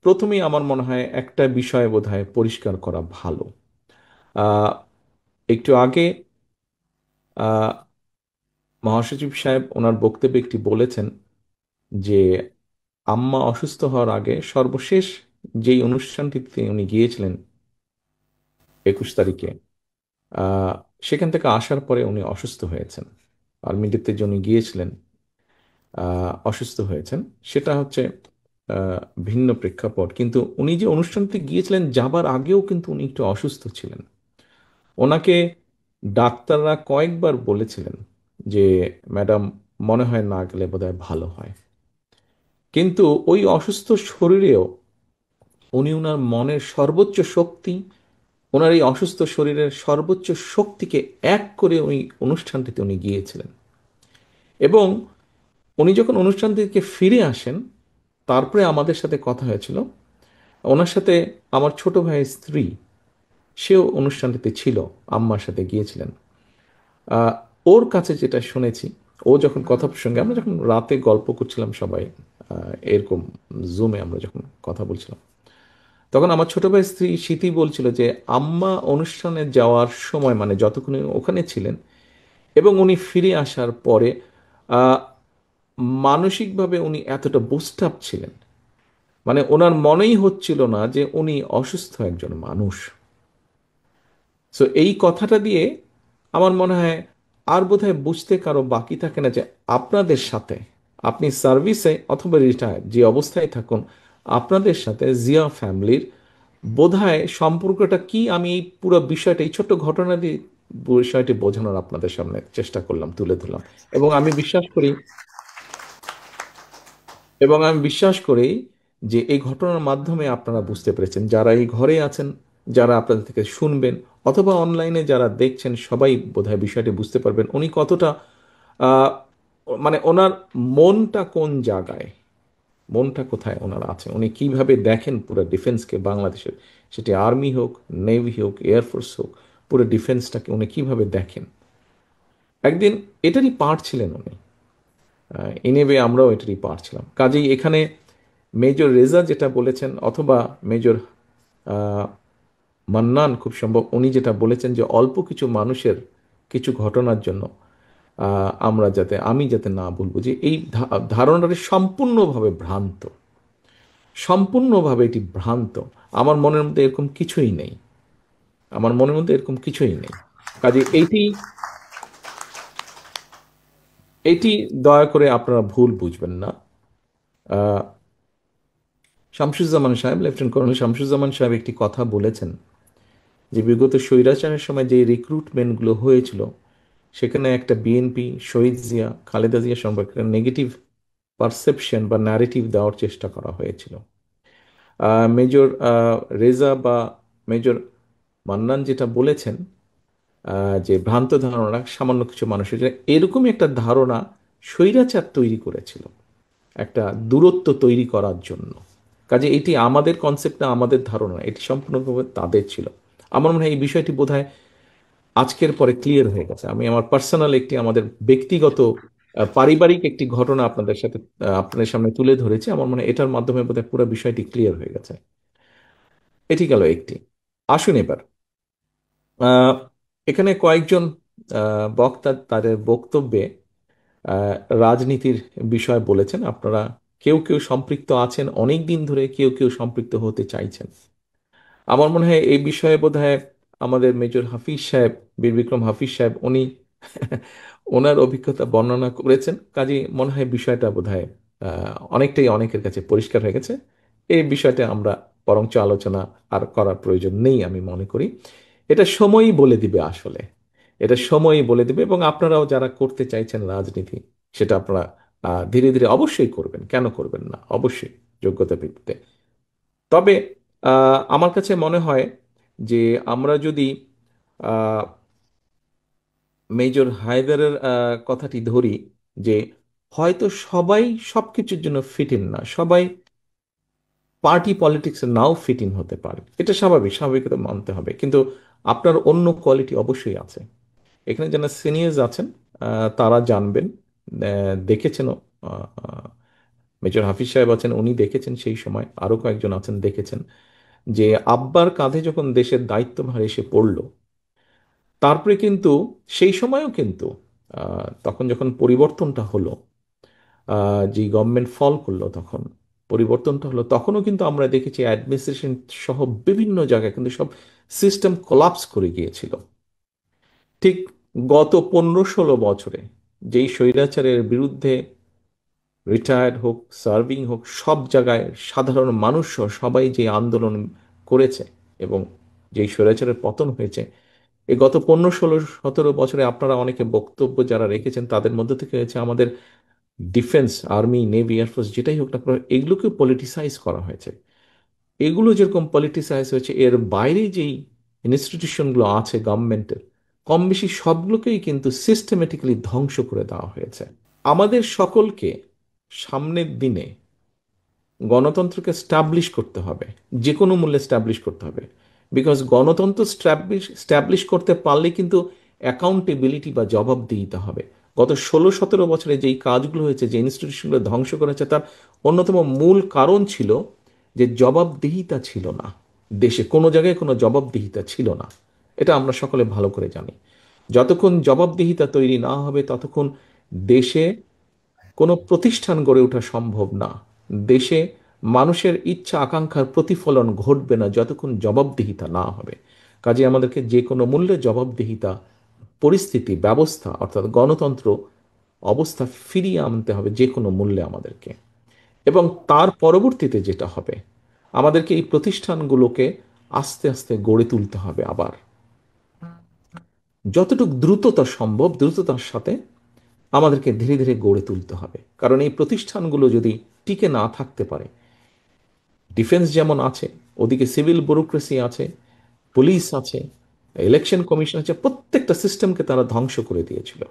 প্রথমেই আমার মনে হয় একটা বিষয় বোধহয় পরিষ্কার করা ভালো। আহ, একটু আগে আহ, মহাসচিব সাহেব ওনার বক্তব্যে একটি বলেছেন যে আম্মা অসুস্থ হওয়ার আগে সর্বশেষ যেই অনুষ্ঠানটিতে উনি গিয়েছিলেন 21 তারিখে, আহ, সেখান থেকে আসার পরে উনি অসুস্থ হয়েছেন। আর্মিডিতে যে উনি গিয়েছিলেন, অসুস্থ হয়েছেন, সেটা হচ্ছে আহ, ভিন্ন প্রেক্ষাপট। কিন্তু উনি যে অনুষ্ঠানটি গিয়েছিলেন যাবার আগেও কিন্তু উনি একটু অসুস্থ ছিলেন। ওনাকে ডাক্তাররা কয়েকবার বলেছিলেন যে ম্যাডাম, মনে হয় না গেলে বোধহয় ভালো হয়। কিন্তু ওই অসুস্থ শরীরেও উনি ওনার মনের সর্বোচ্চ শক্তি, ওনার এই অসুস্থ শরীরের সর্বোচ্চ শক্তিকে এক করে ওই অনুষ্ঠানটিতে উনি গিয়েছিলেন। এবং উনি যখন অনুষ্ঠান থেকে ফিরে আসেন, তারপরে আমাদের সাথে কথা হয়েছিল। ওনার সাথে আমার ছোট ভাইয়ের স্ত্রী, সেও অনুষ্ঠানটিতে ছিল, আম্মার সাথে গিয়েছিলেন। আহ, ওর কাছে যেটা শুনেছি, ও যখন কথা প্রসঙ্গে আমরা যখন রাতে গল্প করছিলাম সবাই, এরকম জুমে আমরা যখন কথা বলছিলাম, তখন আমার ছোট ভাই স্ত্রী স্মৃতি বলছিল যে আম্মা অনুষ্ঠানে যাওয়ার সময়, মানে যতক্ষণ উনি ওখানে ছিলেন এবং উনি ফিরে আসার পরে, আহ, মানসিকভাবে উনি এতটা বুস্ট আপ ছিলেন, মানে ওনার মনেই হচ্ছিল না যে উনি অসুস্থ একজন মানুষ। সো এই কথাটা দিয়ে আমার মনে হয় আর বোধহয় বুঝতে কারো বাকি থাকে না যে আপনাদের সাথে, আপনি সার্ভিসে অথবা রিটায়ার যে অবস্থায় থাকুন, আপনাদের সাথে জিয়া ফ্যামিলির বোধহয় সম্পর্কটা কি। আমি এই পুরো বিষয়টা, এই ছোট্ট ঘটনা দিয়ে বিষয়টি বোঝানোর আপনাদের সামনে চেষ্টা করলাম, তুলে ধরলাম। এবং আমি বিশ্বাস করি এবং আমি বিশ্বাস করি যে এই ঘটনার মাধ্যমে আপনারা বুঝতে পেরেছেন, যারা এই ঘরে আছেন, যারা আপনাদের থেকে শুনবেন, অথবা অনলাইনে যারা দেখছেন, সবাই বোধহয় বিষয়টি বুঝতে পারবেন উনি কতটা আহ, মানে ওনার মনটা কোন জায়গায়, মনটা কোথায় ওনার আছে, উনি কিভাবে দেখেন পুরো ডিফেন্সকে, বাংলাদেশের, সেটি আর্মি হোক, নেভি হোক, এয়ারফোর্স হোক, পুরো ডিফেন্সটাকে উনি কিভাবে দেখেন। একদিন এটারই পার্ট ছিলেন উনি। ইনেবে আমরাও এটারই পার্ট ছিলাম। কাজেই এখানে মেজর রেজা যেটা বলেছেন, অথবা মেজর আহ, মান্নান খুব সম্ভব উনি যেটা বলেছেন যে অল্প কিছু মানুষের কিছু ঘটনার জন্য আমি যাতে না বলবো, যে এই ধারণাটি সম্পূর্ণভাবে ভ্রান্ত, সম্পূর্ণভাবে এটি ভ্রান্ত। আমার মনের মধ্যে এরকম কিছুই নেই, আমার মনের মধ্যে এরকম কিছুই নেই। কাজে এইটি এইটি দয়া করে আপনারা ভুল বুঝবেন না। আহ, শামসুজ্জামান সাহেব, লেফটেন্যান্ট কর্নেল শামসুজ্জামান সাহেব একটি কথা বলেছেন যে বিগত স্বৈরাচারের সময় যে রিক্রুটমেন্টগুলো হয়েছিল, সেখানে একটা বিএনপি, শহীদ জিয়া, খালেদা জিয়া সম্পর্কে নেগেটিভ পারসেপশন বা ন্যারেটিভ দেওয়ার চেষ্টা করা হয়েছিল। মেজর রেজা বা মেজর মান্নান যেটা বলেছেন, যে ভ্রান্ত ধারণা সামান্য কিছু মানুষের, যে এরকমই একটা ধারণা স্বৈরাচার তৈরি করেছিল একটা দূরত্ব তৈরি করার জন্য। কাজে এটি আমাদের কনসেপ্ট না, আমাদের ধারণা, এটি সম্পূর্ণভাবে তাদের ছিল। আমার মনে হয় এই বিষয়টি বোধহয় আজকের পরে ক্লিয়ার হয়ে গেছে। আমি আমার পার্সোনাল একটি, আমাদের ব্যক্তিগত পারিবারিক একটি ঘটনা আপনাদের সামনে তুলে ধরেছি। আমার মনে হয় এটার মাধ্যমে বোধহয় পুরো বিষয়টি ক্লিয়ার হয়ে গেছে। এটি গেল একটি। আসুন এবার আহ, এখানে কয়েকজন বক্তা তাদের বক্তব্যে আহ, রাজনীতির বিষয় বলেছেন। আপনারা কেউ কেউ সম্পৃক্ত আছেন অনেক দিন ধরে, কেউ কেউ সম্পৃক্ত হতে চাইছেন। আমার মনে হয় এই বিষয়ে বোধহয় আমাদের মেজর হাফিজ সাহেব, বীর বিক্রম হাফিজ সাহেব, উনি ওনার অভিজ্ঞতা বর্ণনা করেছেন। কাজে মনে হয় বিষয়টা বোধহয় অনেকটাই অনেকের কাছে পরিষ্কার হয়ে গেছে। এই বিষয়টা আমরা বরঞ্চ আলোচনা আর করার প্রয়োজন নেই আমি মনে করি। এটা সময়ই বলে দিবে আসলে, এটা সময়ই বলে দিবে। এবং আপনারাও যারা করতে চাইছেন রাজনীতি, সেটা আপনারা ধীরে ধীরে অবশ্যই করবেন, কেন করবেন না, অবশ্যই যোগ্যতা ভিত্তিতে। তবে আমার কাছে মনে হয় যে আমরা যদি আহ, মেজর হায়দারের কথাটি ধরি, যে হয়তো সবাই সবকিছুর জন্য ফিট ইন না, সবাই পার্টি পলিটিক্সে নাও ফিট ইন হতে পারে, এটা স্বাভাবিক, স্বাভাবিকতা মানতে হবে। কিন্তু আপনার অন্য কোয়ালিটি অবশ্যই আছে। এখানে যারা সিনিয়র্স আছেন তারা জানবেন, দেখেছেনও। মেজর হাফিজ সাহেব আছেন, উনি দেখেছেন সেই সময়, আরো কয়েকজন আছেন দেখেছেন যে আব্বার কাঁধে যখন দেশের দায়িত্বভার এসে পড়ল, তারপরে কিন্তু সেই সময়ও কিন্তু তখন যখন পরিবর্তনটা হলো, যে গভর্নমেন্ট ফল করলো, তখন পরিবর্তনটা হলো, তখনও কিন্তু আমরা দেখেছি অ্যাডমিনিস্ট্রেশন সহ বিভিন্ন জায়গায় কিন্তু সব সিস্টেম কোলাপস করে গিয়েছিল। ঠিক গত 15-16 বছরে যেই স্বৈরাচারের বিরুদ্ধে রিটায়ার্ড হোক, সার্ভিং হোক, সব জায়গায় সাধারণ মানুষ সহ সবাই যে আন্দোলন করেছে এবং যেই স্বৈরাচারের পতন হয়েছে, এই গত 15-16-17 বছরে আপনারা অনেকে বক্তব্য যারা রেখেছেন তাদের মধ্যে থেকে হয়েছে আমাদের ডিফেন্স, আর্মি, নেভি, এয়ারফোর্স যেটাই হোক না কেন, এগুলোকে পলিটিসাইজ করা হয়েছে। এগুলো যেরকম পলিটিসাইজ হয়েছে, এর বাইরে যেই ইনস্টিটিউশনগুলো আছে গভর্নমেন্টের, কম বেশি সবগুলোকেই কিন্তু সিস্টেমেটিক্যালি ধ্বংস করে দেওয়া হয়েছে। আমাদের সকলকে সামনের দিনে গণতন্ত্রকে স্টাবলিশ করতে হবে, যে কোনো মূল্যে স্টাবলিশ করতে হবে। বিকজ গণতন্ত্র স্টাবলিশ করতে পারলে কিন্তু অ্যাকাউন্টেবিলিটি বা জবাবদিহিতা হবে। গত 16-17 বছরে যেই কাজগুলো হয়েছে, যে ইনস্টিটিউশনগুলো ধ্বংস করেছে, তার অন্যতম মূল কারণ ছিল যে জবাবদিহিতা ছিল না। দেশে কোনো জায়গায় কোনো জবাবদিহিতা ছিল না, এটা আমরা সকলে ভালো করে জানি। যতক্ষণ জবাবদিহিতা তৈরি না হবে ততক্ষণ দেশে কোনো প্রতিষ্ঠান গড়ে ওঠা সম্ভব না। দেশে মানুষের ইচ্ছা আকাঙ্ক্ষার প্রতিফলন ঘটবে না যতক্ষণ জবাবদিহিতা না হবে। কাজে আমাদেরকে যে কোনো মূল্যে জবাবদিহিতা পরিস্থিতি ব্যবস্থা অর্থাৎ গণতন্ত্র অবস্থা ফিরিয়ে আনতে হবে যে কোনো মূল্যে আমাদেরকে। এবং তার পরবর্তীতে যেটা হবে, আমাদেরকে এই প্রতিষ্ঠানগুলোকে আস্তে আস্তে গড়ে তুলতে হবে আবার, যতটুকু দ্রুততা সম্ভব দ্রুততার সাথে আমাদেরকে ধীরে ধীরে গড়ে তুলতে হবে। কারণ এই প্রতিষ্ঠানগুলো যদি টিকে না থাকতে পারে, ডিফেন্স যেমন আছে, ওদিকে সিভিল ব্যুরোক্রেসি আছে, পুলিশ আছে, ইলেকশন কমিশন আছে, প্রত্যেকটা সিস্টেমকে তারা ধ্বংস করে দিয়েছিল।